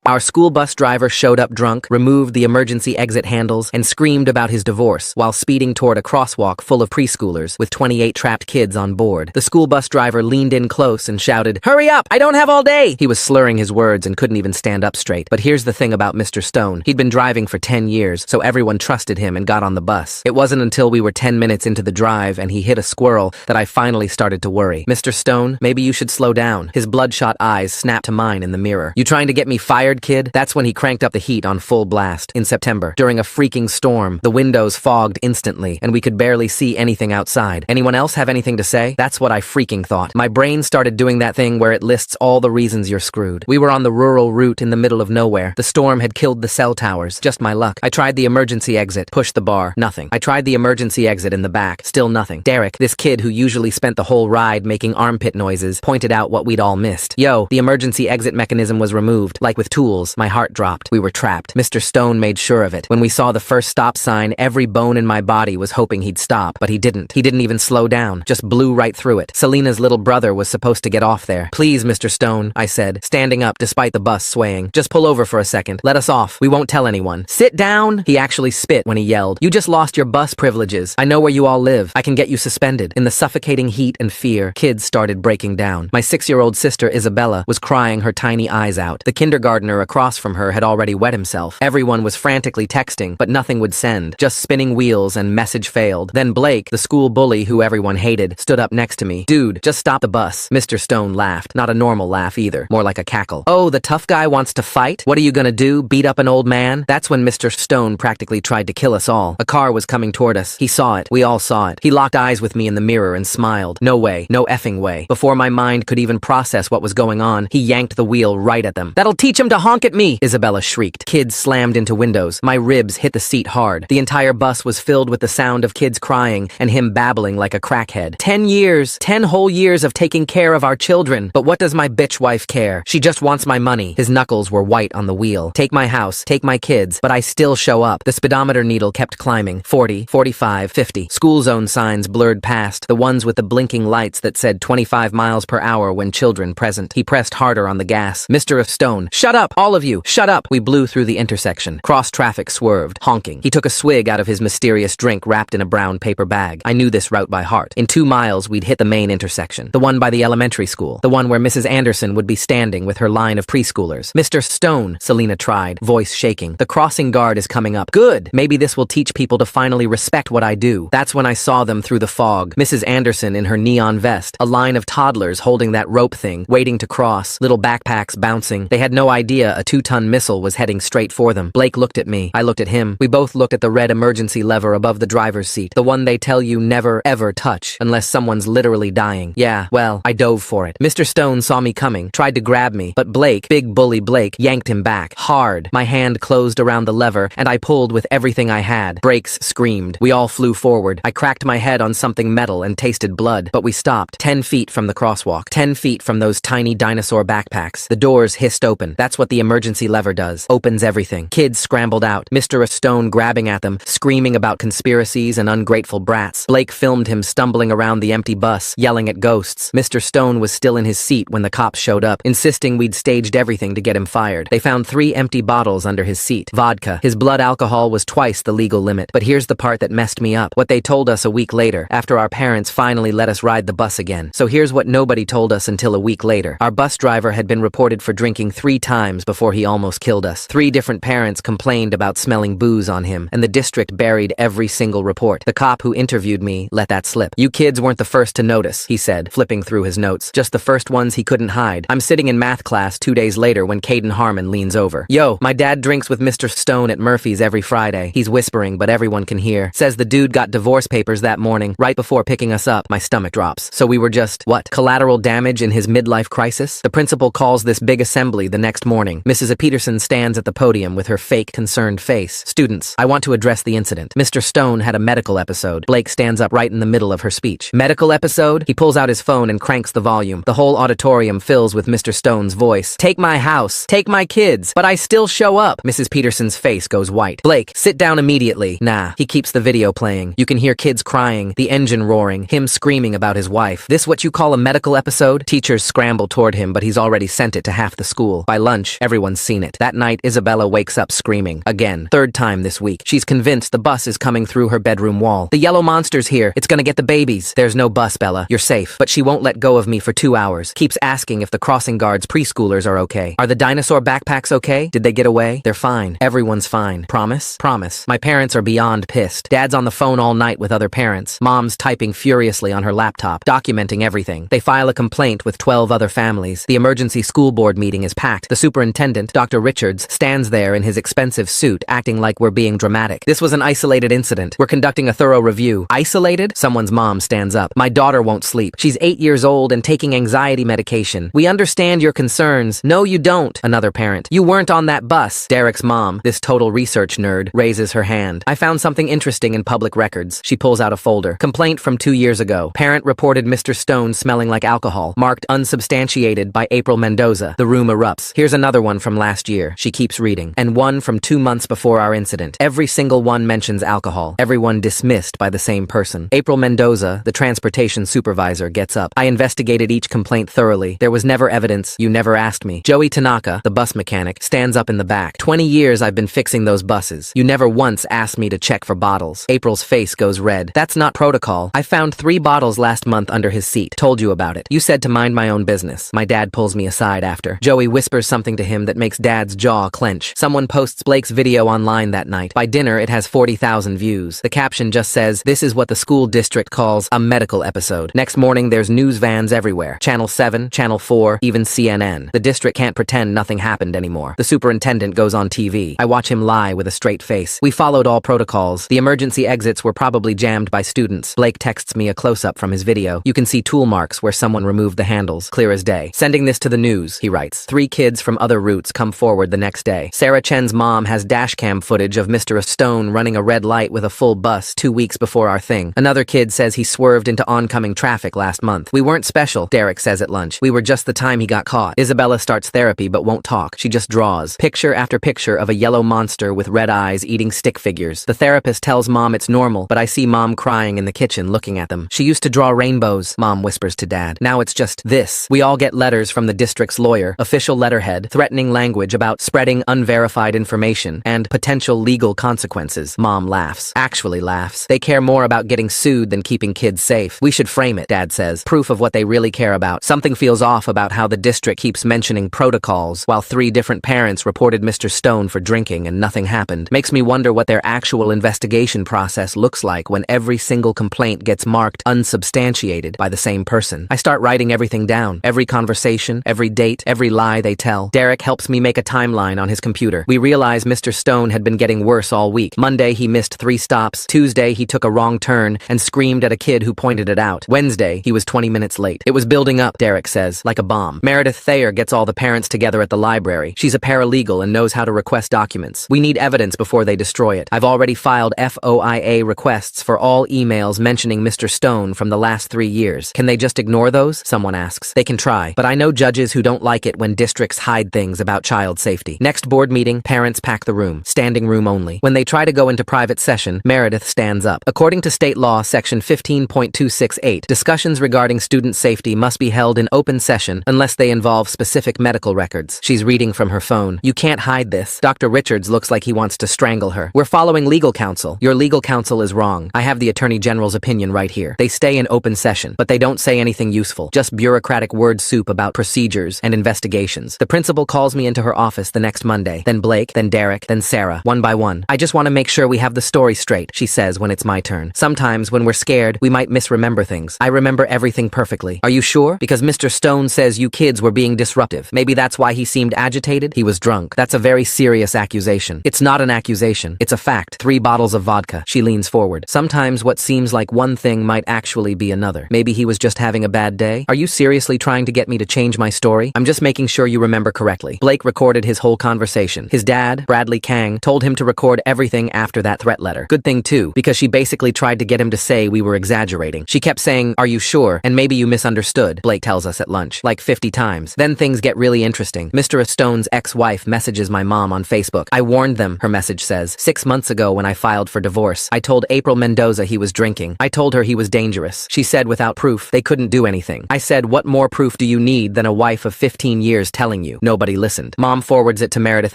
Our school bus driver showed up drunk, removed the emergency exit handles, and screamed about his divorce while speeding toward a crosswalk full of preschoolers with 28 trapped kids on board. The school bus driver leaned in close and shouted, "Hurry up! I don't have all day!" He was slurring his words and couldn't even stand up straight. But here's the thing about Mr. Stone. He'd been driving for 10 years, so everyone trusted him and got on the bus. It wasn't until we were 10 minutes into the drive and he hit a squirrel that I finally started to worry. "Mr. Stone, maybe you should slow down." His bloodshot eyes snapped to mine in the mirror. "You trying to get me fired, kid?" That's when he cranked up the heat on full blast. In September, during a freaking storm, the windows fogged instantly, and we could barely see anything outside. Anyone else have anything to say? That's what I freaking thought. My brain started doing that thing where it lists all the reasons you're screwed. We were on the rural route in the middle of nowhere. The storm had killed the cell towers. Just my luck. I tried the emergency exit, pushed the bar, nothing. I tried the emergency exit in the back, still nothing. Derek, this kid who usually spent the whole ride making armpit noises, pointed out what we'd all missed. "Yo, the emergency exit mechanism was removed. Like with tools." My heart dropped. We were trapped. Mr. Stone made sure of it. When we saw the first stop sign, every bone in my body was hoping he'd stop, but he didn't. He didn't even slow down, just blew right through it. Selena's little brother was supposed to get off there. "Please, Mr. Stone," I said, standing up despite the bus swaying. "Just pull over for a second. Let us off. We won't tell anyone." "Sit down!" He actually spit when he yelled. "You just lost your bus privileges. I know where you all live. I can get you suspended." In the suffocating heat and fear, kids started breaking down. My 6-year-old sister, Isabella, was crying her tiny eyes out. The kindergartner across from her had already wet himself. Everyone was frantically texting, but nothing would send. Just spinning wheels and message failed. Then Blake, the school bully who everyone hated, stood up next to me. "Dude, just stop the bus." Mr. Stone laughed. Not a normal laugh either. More like a cackle. "Oh, the tough guy wants to fight? What are you gonna do? Beat up an old man?" That's when Mr. Stone practically tried to kill us all. A car was coming toward us. He saw it. We all saw it. He locked eyes with me in the mirror and smiled. No way. No effing way. Before my mind could even process what was going on, he yanked the wheel right at them. "That'll teach him to honk at me!" Isabella shrieked. Kids slammed into windows. My ribs hit the seat hard. The entire bus was filled with the sound of kids crying and him babbling like a crackhead. 10 years. 10 whole years of taking care of our children. But what does my bitch wife care? She just wants my money. His knuckles were white on the wheel. Take my house. Take my kids. But I still show up. The speedometer needle kept climbing. 40, 45, 50. School zone signs blurred past. The ones with the blinking lights that said 25 miles per hour when children present. He pressed harder on the gas. "Mr. Stone, shut up! All of you, shut up!" We blew through the intersection. Cross traffic swerved, honking. He took a swig out of his mysterious drink wrapped in a brown paper bag. I knew this route by heart. In 2 miles, we'd hit the main intersection. The one by the elementary school. The one where Mrs. Anderson would be standing with her line of preschoolers. "Mr. Stone," Selena tried, voice shaking. "The crossing guard is coming up." "Good! Maybe this will teach people to finally respect what I do." That's when I saw them through the fog. Mrs. Anderson in her neon vest. A line of toddlers holding that rope thing, waiting to cross. Little backpacks bouncing. They had no idea a 2-ton missile was heading straight for them. Blake looked at me. I looked at him. We both looked at the red emergency lever above the driver's seat. The one they tell you never, ever touch unless someone's literally dying. Yeah, well, I dove for it. Mr. Stone saw me coming, tried to grab me, but Blake, big bully Blake, yanked him back. Hard. My hand closed around the lever, and I pulled with everything I had. Brakes screamed. We all flew forward. I cracked my head on something metal and tasted blood, but we stopped. 10 feet from the crosswalk. 10 feet from those tiny dinosaur backpacks. The doors hissed open. That's what the emergency lever does. Opens everything. Kids scrambled out. Mr. Stone grabbing at them, screaming about conspiracies and ungrateful brats. Blake filmed him stumbling around the empty bus, yelling at ghosts. Mr. Stone was still in his seat when the cops showed up, insisting we'd staged everything to get him fired. They found 3 empty bottles under his seat. Vodka. His blood alcohol was twice the legal limit. But here's the part that messed me up. What they told us a week later, after our parents finally let us ride the bus again. So here's what nobody told us until a week later. Our bus driver had been reported for drinking 3 times before he almost killed us. 3 different parents complained about smelling booze on him, and the district buried every single report. The cop who interviewed me let that slip. "You kids weren't the first to notice," he said, flipping through his notes. "Just the first ones he couldn't hide." I'm sitting in math class 2 days later when Caden Harmon leans over. "Yo, my dad drinks with Mr. Stone at Murphy's every Friday." He's whispering, but everyone can hear. Says the dude got divorce papers that morning, right before picking us up. My stomach drops. So we were just, what, collateral damage in his midlife crisis? The principal calls this big assembly the next morning. Mrs. Peterson stands at the podium with her fake, concerned face. "Students, I want to address the incident. Mr. Stone had a medical episode." Blake stands up right in the middle of her speech. "Medical episode?" He pulls out his phone and cranks the volume. The whole auditorium fills with Mr. Stone's voice. "Take my house. Take my kids. But I still show up." Mrs. Peterson's face goes white. "Blake, sit down immediately." Nah. He keeps the video playing. You can hear kids crying, the engine roaring, him screaming about his wife. "This what you call a medical episode?" Teachers scramble toward him, but he's already sent it to half the school. By lunch, Everyone's seen it. That night, Isabella wakes up screaming. Again. Third time this week. She's convinced the bus is coming through her bedroom wall. The yellow monster's here. It's gonna get the babies. There's no bus, Bella. You're safe. But she won't let go of me for 2 hours. Keeps asking if the crossing guards' preschoolers are okay. Are the dinosaur backpacks okay? Did they get away? They're fine. Everyone's fine. Promise? Promise. My parents are beyond pissed. Dad's on the phone all night with other parents. Mom's typing furiously on her laptop, documenting everything. They file a complaint with 12 other families. The emergency school board meeting is packed. The superintendent, Dr. Richards, stands there in his expensive suit, acting like we're being dramatic. This was an isolated incident. We're conducting a thorough review. Isolated? Someone's mom stands up. My daughter won't sleep. She's 8 years old and taking anxiety medication. We understand your concerns. No, you don't. Another parent. You weren't on that bus. Derek's mom, this total research nerd, raises her hand. I found something interesting in public records. She pulls out a folder. Complaint from 2 years ago. Parent reported Mr. Stone smelling like alcohol. Marked unsubstantiated by April Mendoza. The room erupts. Here's another one from last year. She keeps reading. And one from 2 months before our incident. Every single one mentions alcohol. Everyone dismissed by the same person. April Mendoza, the transportation supervisor, gets up. I investigated each complaint thoroughly. There was never evidence. You never asked me. Joey Tanaka, the bus mechanic, stands up in the back. 20 years I've been fixing those buses. You never once asked me to check for bottles. April's face goes red. That's not protocol. I found 3 bottles last month under his seat. Told you about it. You said to mind my own business. My dad pulls me aside after. Joey whispers something to him that makes Dad's jaw clench. Someone posts Blake's video online that night. By dinner, it has 40,000 views. The caption just says, "This is what the school district calls a medical episode." Next morning, there's news vans everywhere. Channel 7, Channel 4, even CNN. The district can't pretend nothing happened anymore. The superintendent goes on TV. I watch him lie with a straight face. We followed all protocols. The emergency exits were probably jammed by students. Blake texts me a close-up from his video. You can see tool marks where someone removed the handles. Clear as day. Sending this to the news, he writes. 3 kids from other routes come forward the next day. Sarah Chen's mom has dashcam footage of Mr. Stone running a red light with a full bus 2 weeks before our thing. Another kid says he swerved into oncoming traffic last month. We weren't special, Derek says at lunch. We were just the time he got caught. Isabella starts therapy but won't talk. She just draws. Picture after picture of a yellow monster with red eyes eating stick figures. The therapist tells Mom it's normal, but I see Mom crying in the kitchen looking at them. She used to draw rainbows, Mom whispers to Dad. Now it's just this. We all get letters from the district's lawyer, official letterhead, threatening language about spreading unverified information and potential legal consequences. Mom laughs. Actually laughs. They care more about getting sued than keeping kids safe. We should frame it, Dad says. Proof of what they really care about. Something feels off about how the district keeps mentioning protocols while 3 different parents reported Mr. Stone for drinking and nothing happened. Makes me wonder what their actual investigation process looks like when every single complaint gets marked unsubstantiated by the same person. I start writing everything down. Every conversation, every date, every lie they tell. Derek helps me make a timeline on his computer. We realize Mr. Stone had been getting worse all week. Monday, he missed 3 stops. Tuesday, he took a wrong turn and screamed at a kid who pointed it out. Wednesday, he was 20 minutes late. It was building up, Derek says, like a bomb. Meredith Thayer gets all the parents together at the library. She's a paralegal and knows how to request documents. We need evidence before they destroy it. I've already filed FOIA requests for all emails mentioning Mr. Stone from the last 3 years. Can they just ignore those? Someone asks. They can try, but I know judges who don't like it when districts hide things about child safety. Next board meeting, parents pack the room. Standing room only. When they try to go into private session, Meredith stands up. According to state law, section 15.268, discussions regarding student safety must be held in open session unless they involve specific medical records. She's reading from her phone. You can't hide this. Dr. Richards looks like he wants to strangle her. We're following legal counsel. Your legal counsel is wrong. I have the Attorney General's opinion right here. They stay in open session, but they don't say anything useful. Just bureaucratic word soup about procedures and investigations. The principal calls me into her office the next Monday. Then Blake, then Derek, then Sarah, one by one. I just want to make sure we have the story straight, she says when it's my turn. Sometimes when we're scared, we might misremember things. I remember everything perfectly. Are you sure? Because Mr. Stone says you kids were being disruptive. Maybe that's why he seemed agitated? He was drunk. That's a very serious accusation. It's not an accusation. It's a fact. 3 bottles of vodka. She leans forward. Sometimes what seems like one thing might actually be another. Maybe he was just having a bad day? Are you seriously trying to get me to change my story? I'm just making sure you remember correctly. Blake recorded his whole conversation. His dad, Bradley Kang, told him to record everything after that threat letter. Good thing too, because she basically tried to get him to say we were exaggerating. She kept saying, "Are you sure? And maybe you misunderstood," Blake tells us at lunch. Like 50 times. Then things get really interesting. Mr. Stone's ex-wife messages my mom on Facebook. I warned them, her message says. 6 months ago when I filed for divorce, I told April Mendoza he was drinking. I told her he was dangerous. She said without proof, they couldn't do anything. I said, what more proof do you need than a wife of 15 years telling you? No Nobody listened. Mom forwards it to Meredith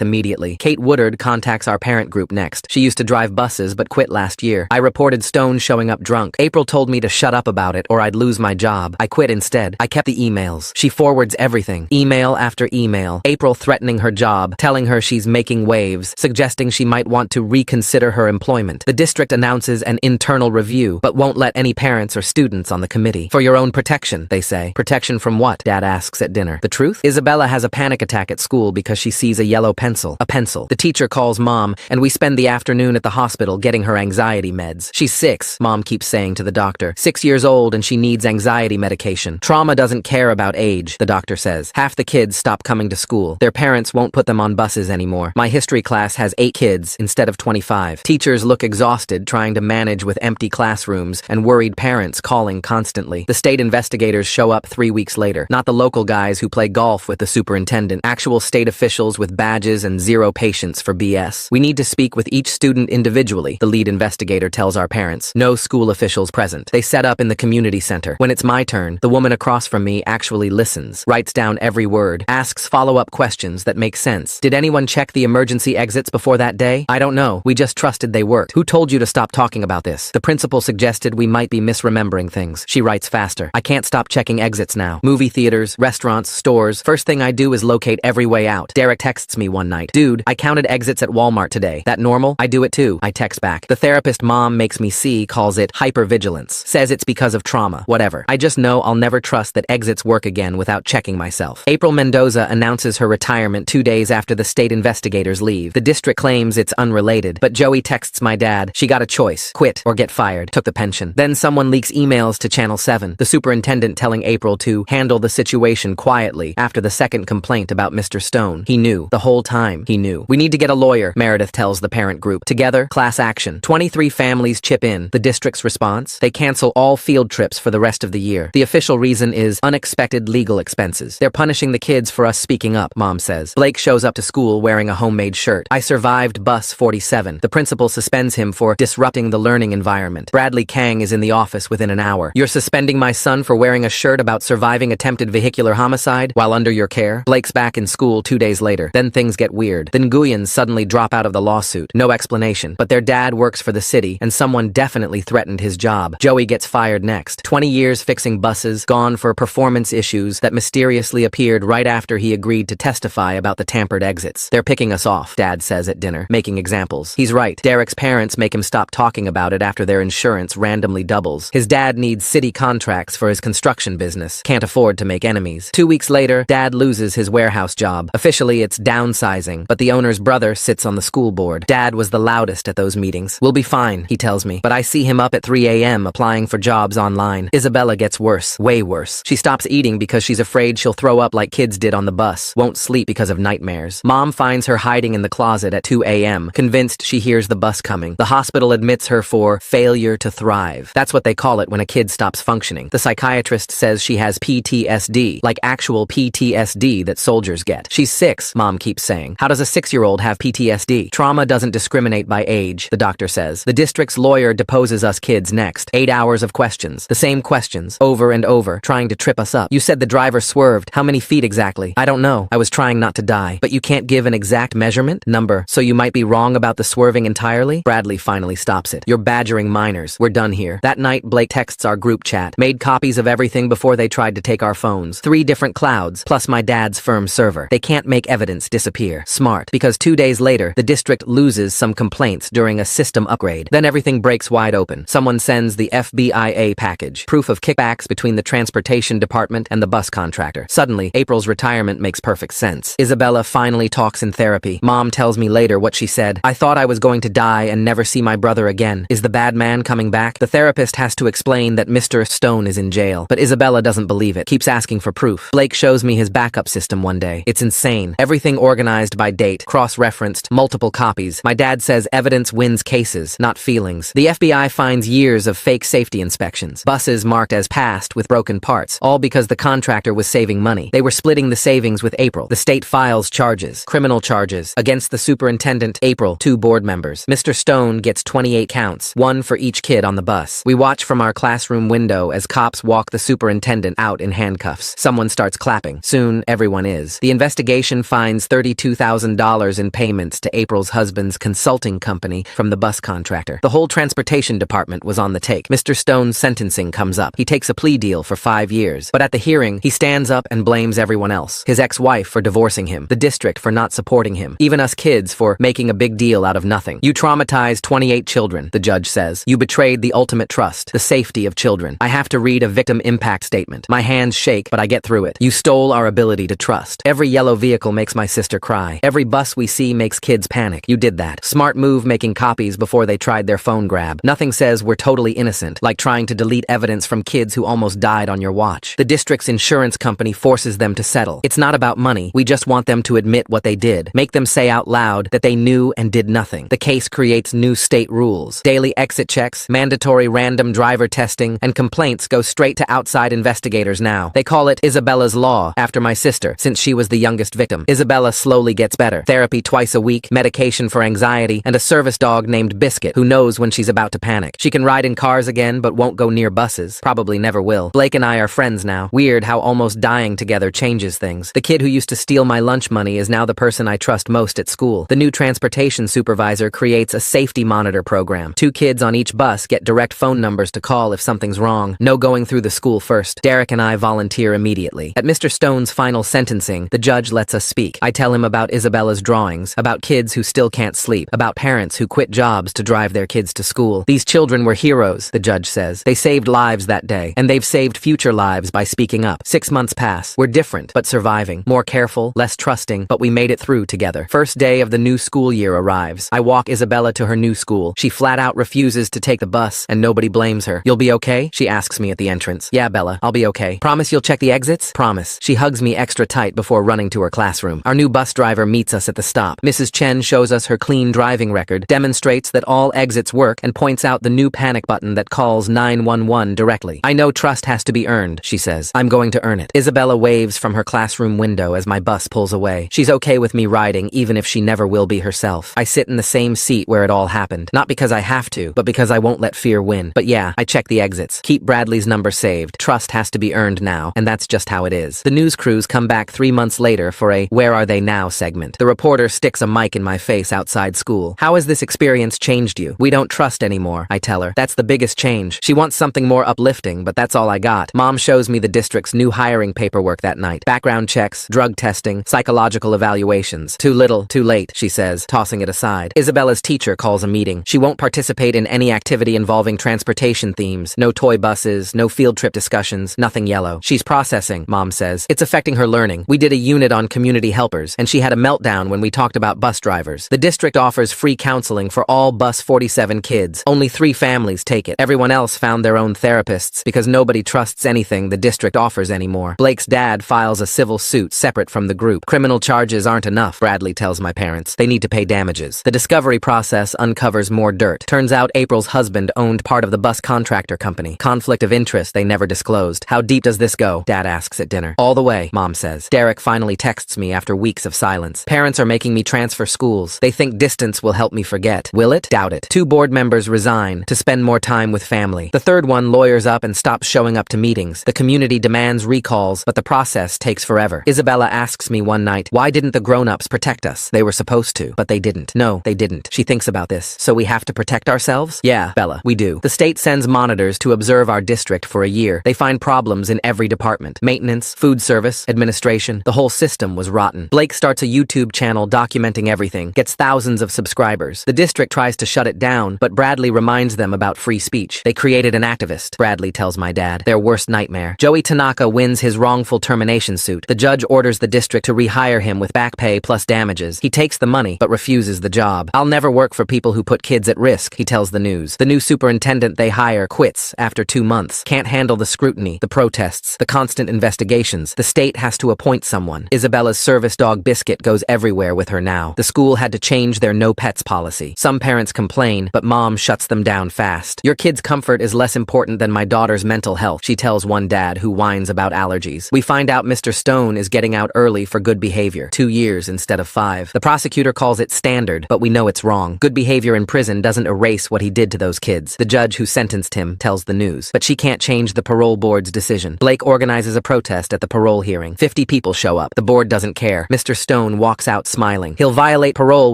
immediately. Kate Woodard contacts our parent group next. She used to drive buses but quit last year. I reported Stone showing up drunk. April told me to shut up about it or I'd lose my job. I quit instead. I kept the emails. She forwards everything. Email after email. April threatening her job, telling her she's making waves, suggesting she might want to reconsider her employment. The district announces an internal review, but won't let any parents or students on the committee. For your own protection, they say. Protection from what? Dad asks at dinner. The truth? Isabella has a panic attack at school because she sees a yellow pencil. A pencil. The teacher calls Mom, and we spend the afternoon at the hospital getting her anxiety meds. She's 6, Mom keeps saying to the doctor. 6 years old and she needs anxiety medication. Trauma doesn't care about age, the doctor says. Half the kids stop coming to school. Their parents won't put them on buses anymore. My history class has 8 kids instead of 25. Teachers look exhausted trying to manage with empty classrooms and worried parents calling constantly. The state investigators show up 3 weeks later. Not the local guys who play golf with the superintendent. Actual state officials with badges and zero patience for BS. We need to speak with each student individually, the lead investigator tells our parents. No school officials present. They set up in the community center. When it's my turn, the woman across from me actually listens, writes down every word, asks follow-up questions that make sense. Did anyone check the emergency exits before that day? I don't know. We just trusted they worked. Who told you to stop talking about this? The principal suggested we might be misremembering things. She writes faster. I can't stop checking exits now. Movie theaters, restaurants, stores. First thing I do is locate every way out. Derek texts me one night. Dude, I counted exits at Walmart today. That normal? I do it too. I text back. The therapist Mom makes me see calls it hypervigilance. Says it's because of trauma. Whatever. I just know I'll never trust that exits work again without checking myself. April Mendoza announces her retirement 2 days after the state investigators leave. The district claims it's unrelated, but Joey texts my dad. She got a choice. Quit or get fired. Took the pension. Then someone leaks emails to Channel 7. The superintendent telling April to handle the situation quietly after the second complaint about Mr. Stone. He knew. The whole time, he knew. We need to get a lawyer, Meredith tells the parent group. Together, class action. 23 families chip in. The district's response? They cancel all field trips for the rest of the year. The official reason is unexpected legal expenses. They're punishing the kids for us speaking up, Mom says. Blake shows up to school wearing a homemade shirt. I survived bus 47. The principal suspends him for disrupting the learning environment. Bradley Kang is in the office within an hour. You're suspending my son for wearing a shirt about surviving attempted vehicular homicide while under your care? Blake's back in school 2 days later. Then things get weird. The Nguyens suddenly drop out of the lawsuit. No explanation. But their dad works for the city, and someone definitely threatened his job. Joey gets fired next. 20 years fixing buses, gone for performance issues that mysteriously appeared right after he agreed to testify about the tampered exits. They're picking us off, Dad says at dinner, making examples. He's right. Derek's parents make him stop talking about it after their insurance randomly doubles. His dad needs city contracts for his construction business. Can't afford to make enemies. 2 weeks later, Dad loses his warehouse job. Officially, it's downsizing, but the owner's brother sits on the school board. Dad was the loudest at those meetings. We'll be fine, he tells me, but I see him up at 3 a.m. applying for jobs online. Isabella gets worse, way worse. She stops eating because she's afraid she'll throw up like kids did on the bus. Won't sleep because of nightmares. Mom finds her hiding in the closet at 2 a.m., convinced she hears the bus coming. The hospital admits her for failure to thrive. That's what they call it when a kid stops functioning. The psychiatrist says she has PTSD, like actual PTSD that soldiers get. She's 6, Mom keeps saying. How does a 6-year-old have PTSD? Trauma doesn't discriminate by age, the doctor says. The district's lawyer deposes us kids next. 8 hours of questions. The same questions, over and over, trying to trip us up. You said the driver swerved. How many feet exactly? I don't know. I was trying not to die. But you can't give an exact measurement? Number. So you might be wrong about the swerving entirely? Bradley finally stops it. You're badgering minors. We're done here. That night, Blake texts our group chat. Made copies of everything before they tried to take our phones. 3 different clouds, plus my dad's firm server. They can't make evidence disappear. Smart. Because 2 days later, the district loses some complaints during a system upgrade. Then everything breaks wide open. Someone sends the FBIA package. Proof of kickbacks between the transportation department and the bus contractor. Suddenly, April's retirement makes perfect sense. Isabella finally talks in therapy. Mom tells me later what she said. I thought I was going to die and never see my brother again. Is the bad man coming back? The therapist has to explain that Mr. Stone is in jail. But Isabella doesn't believe it. Keeps asking for proof. Blake shows me his backup system one day. It's insane. Everything organized by date, cross-referenced, multiple copies. My dad says evidence wins cases, not feelings. The FBI finds years of fake safety inspections. Buses marked as passed with broken parts, all because the contractor was saving money. They were splitting the savings with April. The state files charges, criminal charges, against the superintendent, April, 2 board members. Mr. Stone gets 28 counts, 1 for each kid on the bus. We watch from our classroom window as cops walk the superintendent out in handcuffs. Someone starts clapping. Soon, everyone is. days. The investigation finds $32,000 in payments to April's husband's consulting company from the bus contractor. The whole transportation department was on the take. Mr. Stone's sentencing comes up. He takes a plea deal for 5 years. But at the hearing, he stands up and blames everyone else. His ex-wife for divorcing him, the district for not supporting him, even us kids for making a big deal out of nothing. You traumatized 28 children, the judge says. You betrayed the ultimate trust, the safety of children. I have to read a victim impact statement. My hands shake, but I get through it. You stole our ability to trust. Every yellow vehicle makes my sister cry. Every bus we see makes kids panic. You did that. Smart move making copies before they tried their phone grab. Nothing says we're totally innocent, like trying to delete evidence from kids who almost died on your watch. The district's insurance company forces them to settle. It's not about money. We just want them to admit what they did. Make them say out loud that they knew and did nothing. The case creates new state rules. Daily exit checks, mandatory random driver testing, and complaints go straight to outside investigators now. They call it Isabella's Law, after my sister, since she was the youngest victim. Isabella slowly gets better. Therapy twice a week, medication for anxiety, and a service dog named Biscuit, who knows when she's about to panic. She can ride in cars again, but won't go near buses. Probably never will. Blake and I are friends now. Weird how almost dying together changes things. The kid who used to steal my lunch money is now the person I trust most at school. The new transportation supervisor creates a safety monitor program. 2 kids on each bus get direct phone numbers to call if something's wrong. No going through the school first. Derek and I volunteer immediately. At Mr. Stone's final sentencing, the judge lets us speak. I tell him about Isabella's drawings, about kids who still can't sleep, about parents who quit jobs to drive their kids to school. These children were heroes, the judge says. They saved lives that day, and they've saved future lives by speaking up. 6 months pass. We're different, but surviving. More careful, less trusting, but we made it through together. First day of the new school year arrives. I walk Isabella to her new school. She flat out refuses to take the bus, and nobody blames her. You'll be okay? She asks me at the entrance. Yeah, Bella, I'll be okay. Promise you'll check the exits? Promise. She hugs me extra tight before running to her classroom. Our new bus driver meets us at the stop. Mrs. Chen shows us her clean driving record, demonstrates that all exits work, and points out the new panic button that calls 911 directly. I know trust has to be earned, she says. I'm going to earn it. Isabella waves from her classroom window as my bus pulls away. She's okay with me riding, even if she never will be herself. I sit in the same seat where it all happened. Not because I have to, but because I won't let fear win. But yeah, I check the exits. Keep Bradley's number saved. Trust has to be earned now, and that's just how it is. The news crews come back 3 months later for a Where Are They Now segment. The reporter sticks a mic in my face outside school. How has this experience changed you? We don't trust anymore, I tell her. That's the biggest change. She wants something more uplifting, but that's all I got. Mom shows me the district's new hiring paperwork that night. Background checks, drug testing, psychological evaluations. Too little, too late, she says, tossing it aside. Isabella's teacher calls a meeting. She won't participate in any activity involving transportation themes. No toy buses, no field trip discussions, nothing yellow. She's processing, Mom says. It's affecting her learning. We did a unit on community helpers, and she had a meltdown when we talked about bus drivers. The district offers free counseling for all bus 47 kids. Only 3 families take it. Everyone else found their own therapists because nobody trusts anything the district offers anymore. Blake's dad files a civil suit separate from the group. Criminal charges aren't enough, Bradley tells my parents. They need to pay damages. The discovery process uncovers more dirt. Turns out April's husband owned part of the bus contractor company. Conflict of interest they never disclosed. How deep does this go? Dad asks at dinner. All the way, Mom says. Derek finally texts me after weeks of silence. Parents are making me transfer schools. They think distance will help me forget. Will it? Doubt it. 2 board members resign to spend more time with family. The 3rd one lawyers up and stops showing up to meetings. The community demands recalls, but the process takes forever. Isabella asks me one night, why didn't the grown-ups protect us? They were supposed to, but they didn't. No, they didn't. She thinks about this. So we have to protect ourselves? Yeah, Bella, we do. The state sends monitors to observe our district for a year. They find problems in every department. Maintenance, food service, administration. The whole system was rotten. Blake starts a YouTube channel documenting everything, gets thousands of subscribers. The district tries to shut it down, but Bradley reminds them about free speech. They created an activist, Bradley tells my dad. Their worst nightmare. Joey Tanaka wins his wrongful termination suit. The judge orders the district to rehire him with back pay plus damages. He takes the money, but refuses the job. I'll never work for people who put kids at risk, he tells the news. The new superintendent they hire quits after 2 months. Can't handle the scrutiny, the protests, the constant investigations. The state has to appoint someone. Isabella's service dog Biscuit goes everywhere with her now. The school had to change their no pets policy. Some parents complain, but Mom shuts them down fast. Your kid's comfort is less important than my daughter's mental health, she tells one dad who whines about allergies. We find out Mr. Stone is getting out early for good behavior. 2 years instead of 5. The prosecutor calls it standard, but we know it's wrong. Good behavior in prison doesn't erase what he did to those kids. The judge who sentenced him tells the news. But she can't change the parole board's decision. Blake organizes a protest at the parole hearing. 50 people show up. The board doesn't care. Mr. Stone walks out smiling. He'll violate parole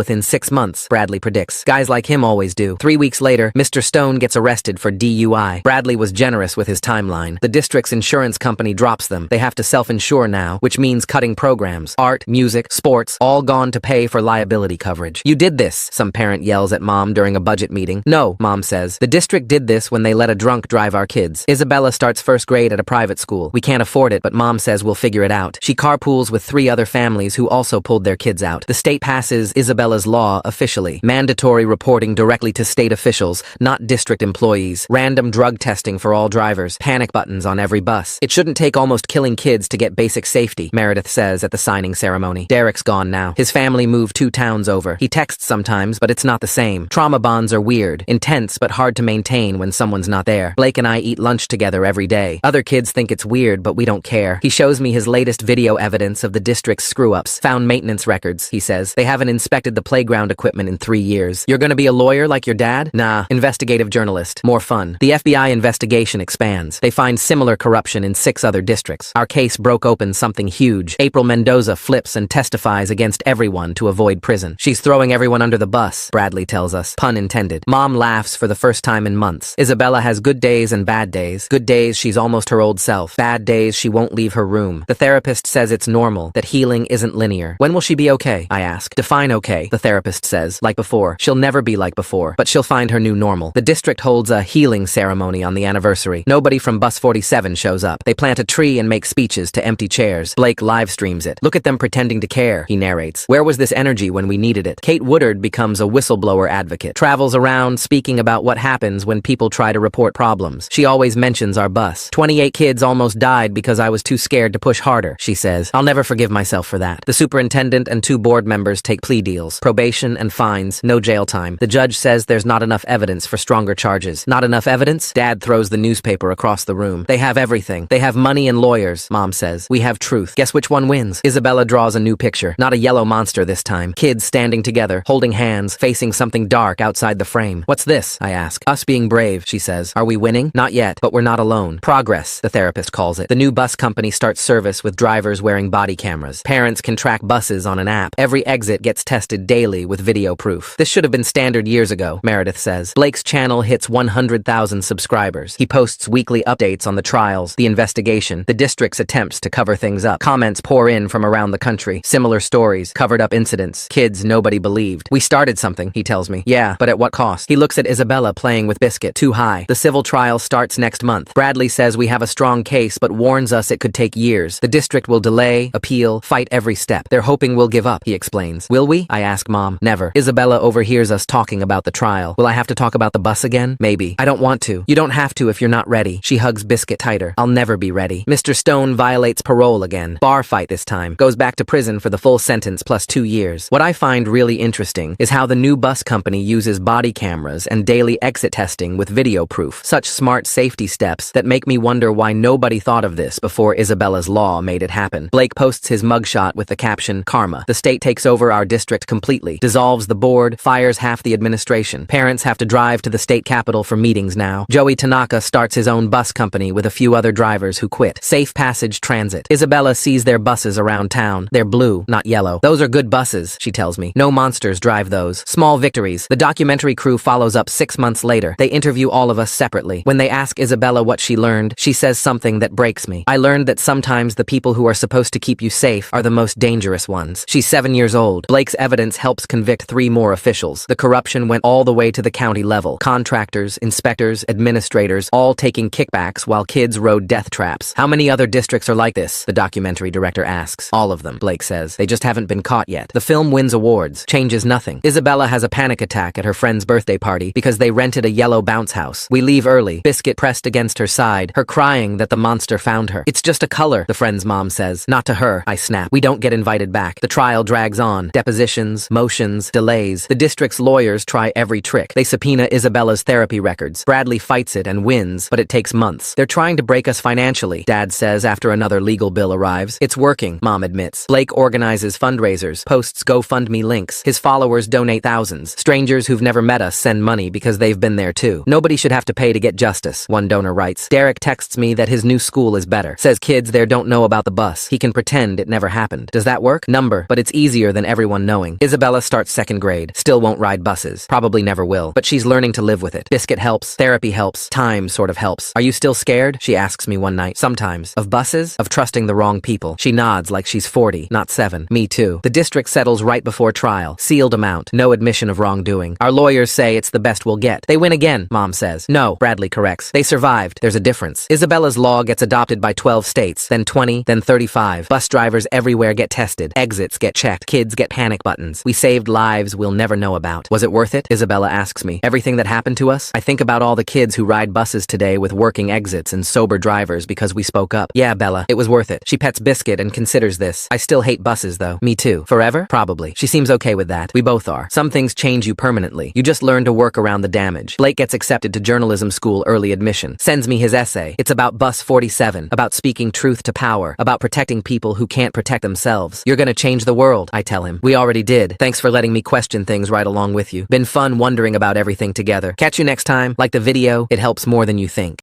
within 6 months, Bradley predicts. Guys like him always do. 3 weeks later, Mr. Stone gets arrested for DUI. Bradley was generous with his timeline. The district's insurance company drops them. They have to self-insure now, which means cutting programs. Art, music, sports, all gone to pay for liability coverage. You did this, some parent yells at mom during a budget meeting. No, mom says. The district did this when they let a drunk drive our kids. Isabella starts first grade at a private school. We can't afford it, but mom says we'll figure it out. She carpools with 3 other families who also pulled their kids out. The state passes Isabella's law officially. Mandatory reporting directly to state officials, not district employees. Random drug testing for all drivers. Panic buttons on every bus. It shouldn't take almost killing kids to get basic safety, Meredith says at the signing ceremony. Derek's gone now. His family moved 2 towns over. He texts sometimes, but it's not the same. Trauma bonds are weird, intense, but hard to maintain when someone's not there. Blake and I eat lunch together every day. Other kids think it's weird, but we don't care. He shows me his latest video evidence of the district's screw-ups. Found maintenance records, he says. They haven't inspected the playground equipment in 3 years. You're gonna be a lawyer like your dad? Nah, investigative journalist. More fun. The FBI investigation expands. They find similar corruption in 6 other districts. Our case broke open something huge. April Mendoza flips and testifies against everyone to avoid prison. She's throwing everyone under the bus, Bradley tells us. Pun intended. Mom laughs for the first time in months. Isabella has good days and bad days. Good days, she's almost her old self. Bad days, she won't leave her room. The therapist says it's normal, that healing isn't linear. When will she be okay? I ask. Define okay, the therapist says. Like before. She'll never be like before, but she'll find her new normal. The district holds a healing ceremony on the anniversary. Nobody from Bus 47 shows up. They plant a tree and make speeches to empty chairs. Blake live streams it. Look at them pretending to care, he narrates. Where was this energy when we needed it? Kate Woodard becomes a whistleblower advocate. Travels around speaking about what happens when people try to report problems. She always mentions our bus. 28 kids almost died because I was too scared to push harder, she says. I'll never forgive myself for that. The superintendent and 2 board members take plea deals. Probation and fines, no jail time. The judge says there's not enough evidence for stronger charges. Not enough evidence? Dad throws the newspaper across the room. They have everything. They have money and lawyers, Mom says. We have truth. Guess which one wins? Isabella draws a new picture. Not a yellow monster this time. Kids standing together, holding hands, facing something dark outside the frame. What's this? I ask. Us being brave, she says. Are we winning? Not yet, but we're not alone. Progress, the therapist calls it. The new bus company starts service with drivers wearing body cameras. Parents can track buses on an app. Every exit gets tested daily with video proof. This should have been standard years ago, Meredith says. Blake's channel hits 100,000 subscribers. He posts weekly updates on the trials, the investigation, the district's attempts to cover things up. Comments pour in from around the country. Similar stories, covered up incidents, kids nobody believed. We started something, he tells me. Yeah, but at what cost? He looks at Isabella playing with Biscuit. Too high. The civil trial starts next month. Bradley says we have a strong case, but warns us it could take years. The district will delay, appeal, fight every step. They're hoping we'll give up, he explains. Will we? I ask Mom. Never. Isabella overhears us talking about the trial. Will I have to talk about the bus again? Maybe. I don't want to. You don't have to if you're not ready. She hugs Biscuit tighter. I'll never be ready. Mr. Stone violates parole again. Bar fight this time. Goes back to prison for the full sentence plus 2 years. What I find really interesting is how the new bus company uses body cameras and daily exit testing with video proof. Such smart safety steps that make me wonder why nobody thought of this before Isabella's law made it happen. Blake posts his mugshot with the caption, Karma. The state takes over our district completely, dissolves the board, fires half the administration. Parents have to drive to the state capitol for meetings now. Joey Tanaka starts his own bus company with a few other drivers who quit. Safe Passage Transit. Isabella sees their buses around town. They're blue, not yellow. Those are good buses, she tells me. No monsters drive those. Small victories. The documentary crew follows up 6 months later. They interview all of us separately. When they ask Isabella what she learned, she says something that breaks me. I learned that sometimes the people who are supposed to keep you safe are the most dangerous ones. She's 7 years old. Blake's evidence helps convict 3 more officials. The corruption went all the way to the county level. Contractors, inspectors, administrators, all taking kickbacks while kids rode death traps. How many other districts are like this? The documentary director asks. All of them, Blake says. They just haven't been caught yet. The film wins awards. Changes nothing. Isabella has a panic attack at her friend's birthday party because they rented a yellow bounce house. We leave early. Biscuit pressed against her side, her crying that the monster found her. It's just a color, the friend's mom says. Not to her, I snap. We don't get invited back. The trial drags on. Depositions, motions, delays. The district's lawyers try every trick. They subpoena Isabella's therapy records. Bradley fights it and wins, but it takes months. They're trying to break us financially, Dad says after another legal bill arrives. It's working, Mom admits. Blake organizes fundraisers, posts GoFundMe links. His followers donate thousands. Strangers who've never met us send money because they've been there too. Nobody should have to pay to get justice, one donor writes. Derek texts me that his new school is better. Says kids there don't know about the bus. He He can pretend it never happened. Does that work? Number, but it's easier than everyone knowing. Isabella starts second grade, still won't ride buses. Probably never will, but she's learning to live with it. Biscuit helps, therapy helps, time sort of helps. Are you still scared? She asks me one night. Sometimes. Of buses? Of trusting the wrong people. She nods like she's 40, not 7. Me too. The district settles right before trial. Sealed amount. No admission of wrongdoing. Our lawyers say it's the best we'll get. They win again, Mom says. No, Bradley corrects. They survived. There's a difference. Isabella's law gets adopted by 12 states, then 20, then 35. Bus drivers everywhere get tested. Exits get checked. Kids get panic buttons. We saved lives we'll never know about. Was it worth it? Isabella asks me. Everything that happened to us? I think about all the kids who ride buses today with working exits and sober drivers because we spoke up. Yeah, Bella, it was worth it. She pets Biscuit and considers this. I still hate buses though. Me too. Forever? Probably. She seems okay with that. We both are. Some things change you permanently. You just learn to work around the damage. Blake gets accepted to journalism school early admission. Sends me his essay. It's about Bus 47, about speaking truth to power, about protecting people who can't protect themselves. You're gonna change the world, I tell him. We already did. Thanks for letting me question things right along with you. Been fun wondering about everything together. Catch you next time. Like the video, it helps more than you think.